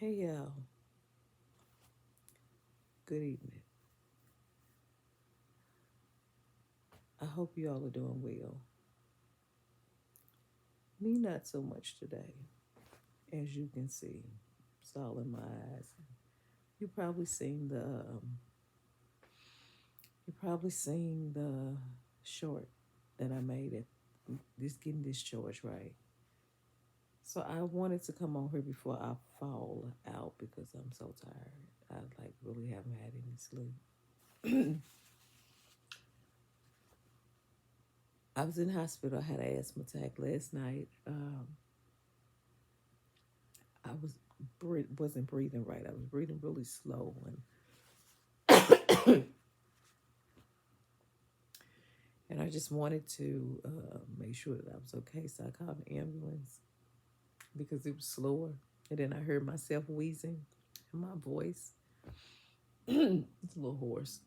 Hey y'all, good evening. I hope you all are doing well. Me, not so much today, as you can see. It's all in my eyes. You probably seen the you probably seen the short that I made at this getting this George right. So I wanted to come on here before I fall out because I'm so tired. I like really haven't had any sleep. I was in the hospital. I had an asthma attack last night. I wasn't breathing right. I was breathing really slow, and I just wanted to make sure that I was okay. So I called an ambulance because it was slower, and then I heard myself wheezing, and my voice it's a little hoarse.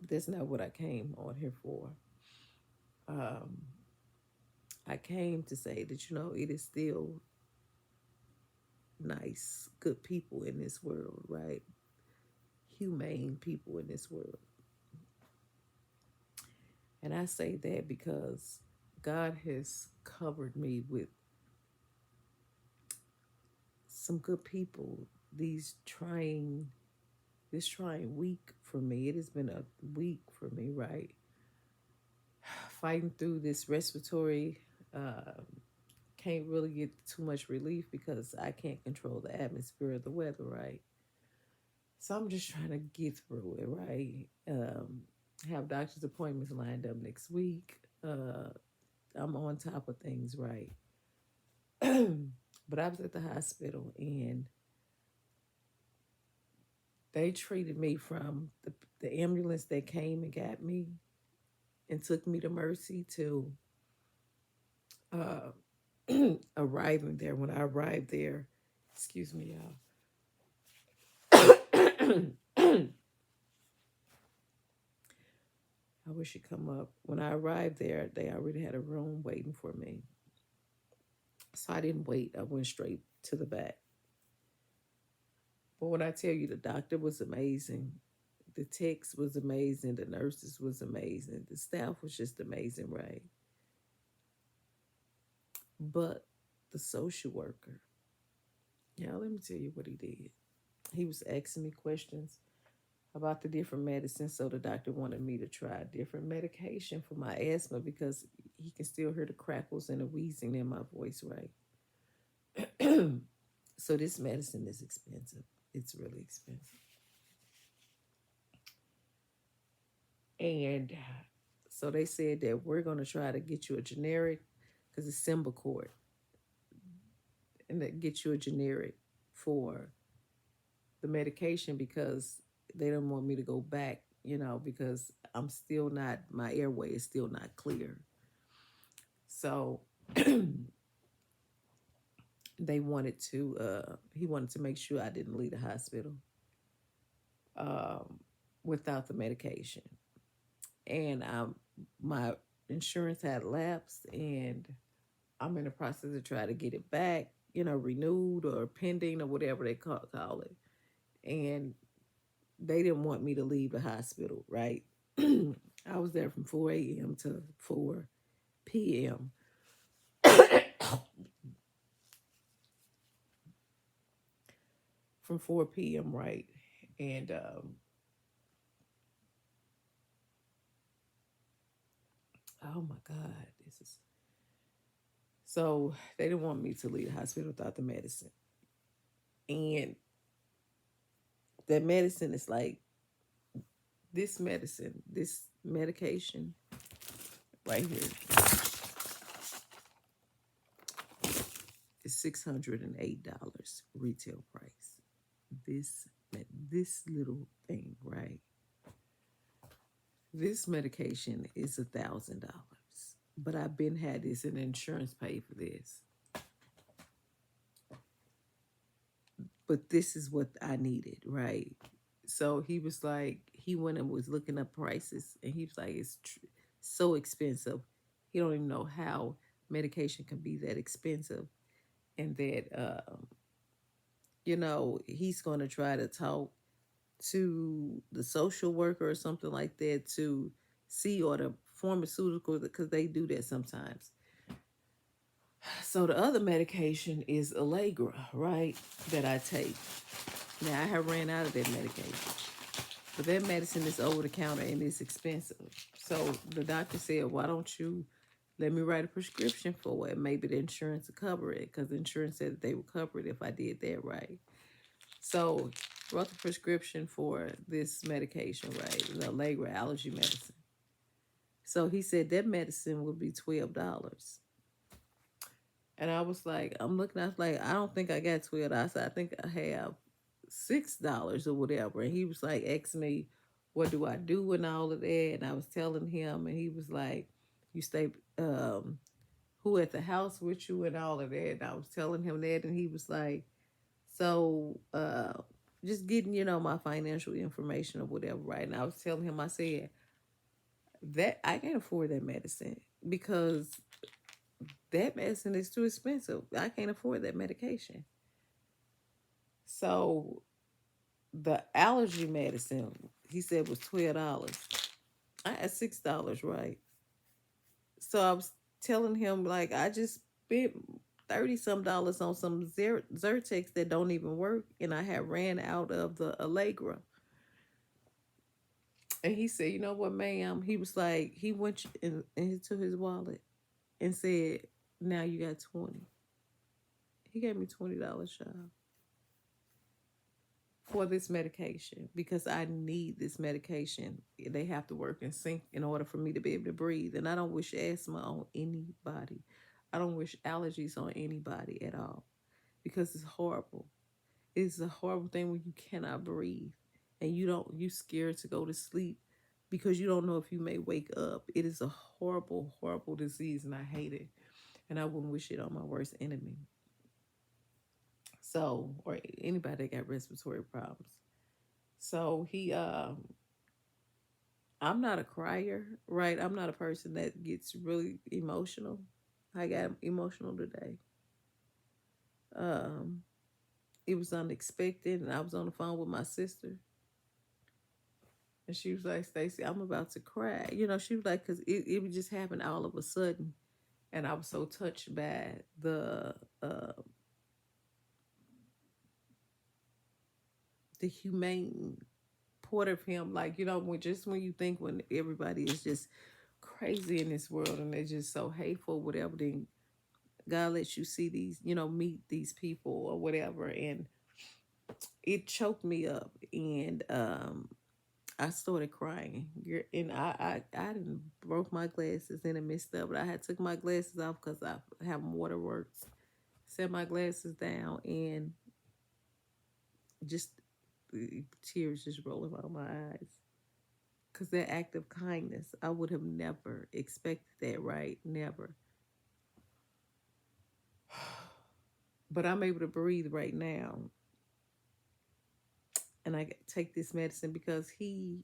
But that's not what I came on here for. Um, I came to say that it is still nice, good people in this world, right? Humane people in this world. And I say that because God has covered me with some good people. This trying week for me. It has been a week for me, right? Fighting through this respiratory. Can't really get too much relief because I can't control the atmosphere or the weather, right? So I'm just trying to get through it, right? Have doctor's appointments lined up next week. I'm on top of things, right? But I was at the hospital and they treated me from the ambulance that came and got me and took me to Mercy to uh, arriving there. When I arrived there, excuse me, y'all. I wish you'd come up. When I arrived there, they already had a room waiting for me. So I didn't wait. I went straight to the back. But when I tell you the doctor was amazing, the techs was amazing, the nurses was amazing, the staff was just amazing, right? But the social worker, yeah, let me tell you what he did. He was asking me questions about the different medicines. So the doctor wanted me to try a different medication for my asthma because he can still hear the crackles and the wheezing in my voice, right? So this medicine is expensive. It's really expensive. And so they said that we're going to try to get you a generic because it's Symbicort and that get you a generic for the medication because they don't want me to go back, because I'm still not, my airway is still not clear. So he wanted to make sure I didn't leave the hospital um, without the medication. And my insurance had lapsed and I'm in the process of trying to get it back, renewed or pending or whatever they call it. And they didn't want me to leave the hospital, right? I was there from 4 a.m. to 4 p.m. From 4 p.m., right? And oh my God, this is so they didn't want me to leave the hospital without the medicine. And that medicine is like this medication right here is $608 retail price. This this little thing, right? This medication is $1,000, but I've been had this and insurance paid for this. But this is what I needed, right? So he was like, he went and was looking up prices, and he was like, it's so expensive. He don't even know how medication can be that expensive, and that he's going to try to talk to the social worker or something like that to see, or the pharmaceutical, because they do that sometimes. So the other medication is Allegra, right? That I take. Now I have ran out of that medication, but that medicine is over the counter and it's expensive. So the doctor said, "Why don't you let me write a prescription for it? Maybe the insurance will cover it, because the insurance said that they would cover it if I did that right." So wrote the prescription for this medication, right? The Allegra allergy medicine. So he said that medicine would be $12. And I was like, I'm looking, I was like, I don't think I got $12. I said, I think I have $6 or whatever. And he was like, ask me, what do I do and all of that? And I was telling him, and he was like, you stay who at the house with you and all of that. And I was telling him that, and he was like, so just getting, my financial information or whatever, right? And I was telling him, I said, that I can't afford that medicine, because that medicine is too expensive. I can't afford that medication. So the allergy medicine, he said, was $12. I had $6, right? So I was telling him, like, I just spent 30 some dollars on some Zyrtex that don't even work, and I had ran out of the Allegra. And he said, you know what, ma'am? He was like, he went into his wallet and said, now you got 20. He gave me $20, child, for this medication, because I need this medication. They have to work in sync in order for me to be able to breathe. And I don't wish asthma on anybody. I don't wish allergies on anybody at all, because it's horrible. It's a horrible thing when you cannot breathe and you scared to go to sleep because you don't know if you may wake up. It is a horrible, horrible disease, and I hate it. And I wouldn't wish it on my worst enemy. So, or anybody that got respiratory problems. So I'm not a crier, right? I'm not a person that gets really emotional. I got emotional today. Um, it was unexpected, and I was on the phone with my sister, and she was like, "Stacy, I'm about to cry." She was like, because it would just happen all of a sudden, and I was so touched by the humane part of him. Like, when you think, when everybody is just crazy in this world and they're just so hateful, whatever, then God lets you see these, meet these people or whatever. And it choked me up, and I started crying. And I didn't broke my glasses in the midst of it. I had took my glasses off because I have waterworks. Set my glasses down, and just tears just rolling out my eyes. Because that act of kindness, I would have never expected that, right? Never. But I'm able to breathe right now. And I take this medicine because he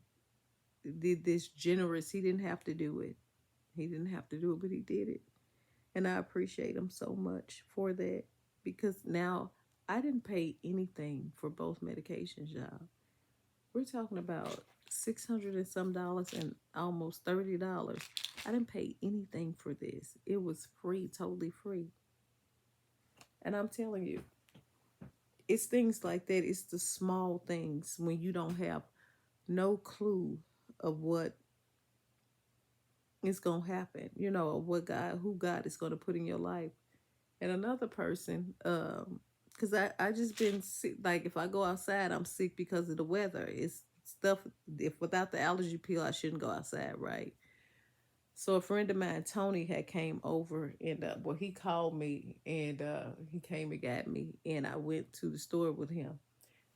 did this generous. He didn't have to do it. He didn't have to do it, but he did it. And I appreciate him so much for that, because now I didn't pay anything for both medications, y'all. We're talking about 600 and some dollars and almost $30. I didn't pay anything for this. It was free, totally free. And I'm telling you, it's things like that. It's the small things when you don't have no clue of what is going to happen, who God is going to put in your life. And another person, because I just been sick. Like, if I go outside, I'm sick because of the weather. It's stuff, if without the allergy pill, I shouldn't go outside, right? So a friend of mine, Tony, had came over, and he called me, and he came and got me, and I went to the store with him.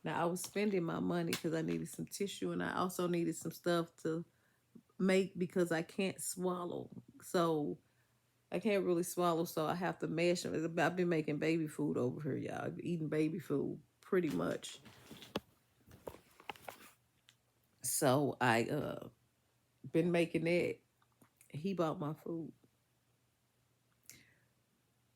Now I was spending my money because I needed some tissue, and I also needed some stuff to make because I can't swallow. So I can't really swallow, so I have to mash them. I've been making baby food over here, y'all. Eating baby food pretty much. So I been making that. He bought my food.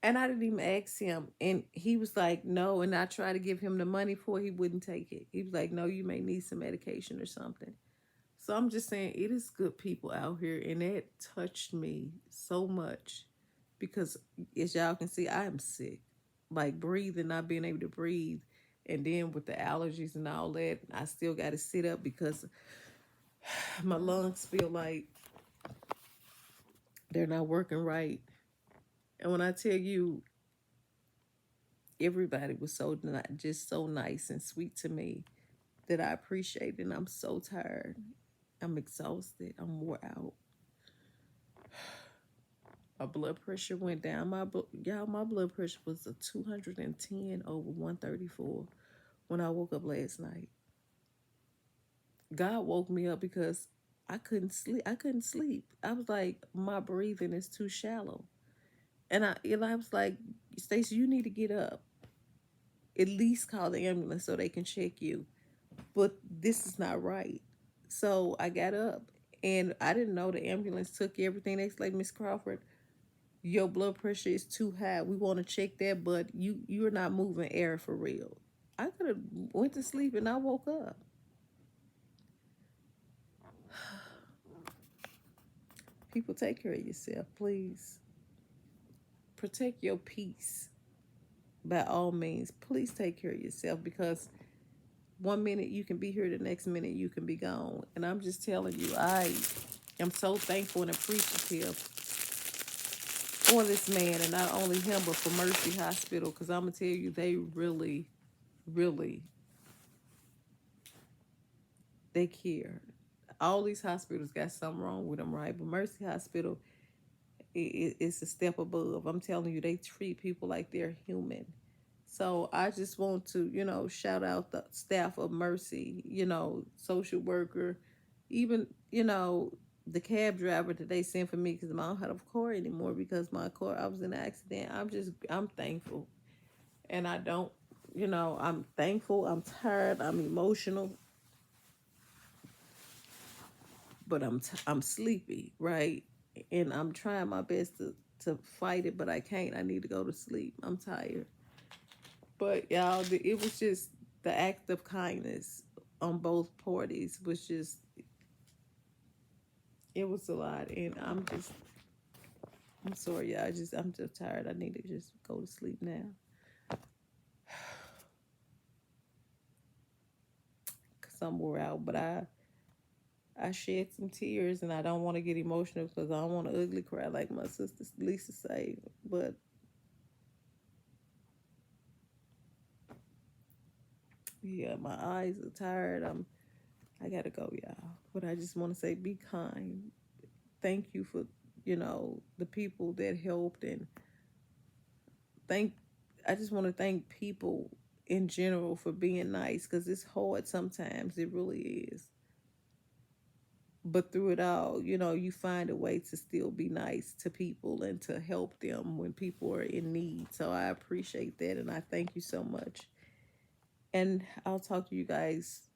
And I didn't even ask him. And he was like, no. And I tried to give him the money for it. He wouldn't take it. He was like, no, you may need some medication or something. So I'm just saying, it is good people out here. And that touched me so much because, as y'all can see, I am sick. Like breathing, not being able to breathe. And then with the allergies and all that, I still got to sit up because my lungs feel like they're not working right. And when I tell you, everybody was just so nice and sweet to me that I appreciate it. And I'm so tired. I'm exhausted. I'm wore out. My blood pressure went down. My blood pressure was a 210 over 134 when I woke up last night. God woke me up because I couldn't sleep. I couldn't sleep. I was like, my breathing is too shallow. And I was like, Stacey, you need to get up. At least call the ambulance so they can check you. But this is not right. So I got up and I didn't know the ambulance took everything. They like, Miss Crawford, your blood pressure is too high. We want to check that, but you're not moving air for real. I could have went to sleep and I woke up. People, take care of yourself, please. Protect your peace by all means. Please take care of yourself because one minute you can be here, the next minute you can be gone. And I'm just telling you, I am so thankful and appreciative for this man, and not only him, but for Mercy Hospital, because I'm going to tell you, they really, really, they care. All these hospitals got something wrong with them, right? But Mercy Hospital is a step above. I'm telling you, they treat people like they're human. So I just want to, shout out the staff of Mercy, social worker, even, the cab driver that they sent for me because I don't have a car anymore because my car, I was in an accident. I'm thankful. And I don't, I'm thankful. I'm tired. I'm emotional. But I'm sleepy, right? And I'm trying my best to fight it, but I can't. I need to go to sleep. I'm tired. But y'all, it was just the act of kindness on both parties was just, it was a lot. And I'm sorry, y'all. I'm just tired. I need to just go to sleep now. Because I'm wore out. But I shed some tears and I don't want to get emotional because I don't want to ugly cry like my sister Lisa say. But yeah, my eyes are tired. I gotta go, y'all. But I just want to say, be kind. Thank you for, the people that helped, and thank. I just want to thank people in general for being nice because it's hard sometimes. It really is. But through it all, you find a way to still be nice to people and to help them when people are in need. So I appreciate that, and I thank you so much. And I'll talk to you guys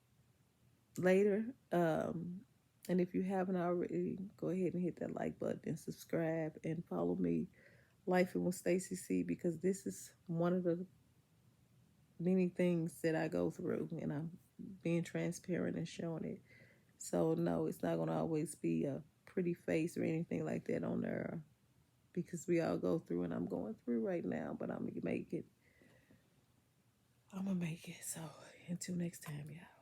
later. And if you haven't already, go ahead and hit that like button and subscribe and follow me, Life with Stacey C, because this is one of the many things that I go through, and I'm being transparent and showing it. So no, it's not gonna always be a pretty face or anything like that on there, because we all go through, and I'm going through right now. But I'm gonna make it. I'm gonna make it. So until next time, y'all.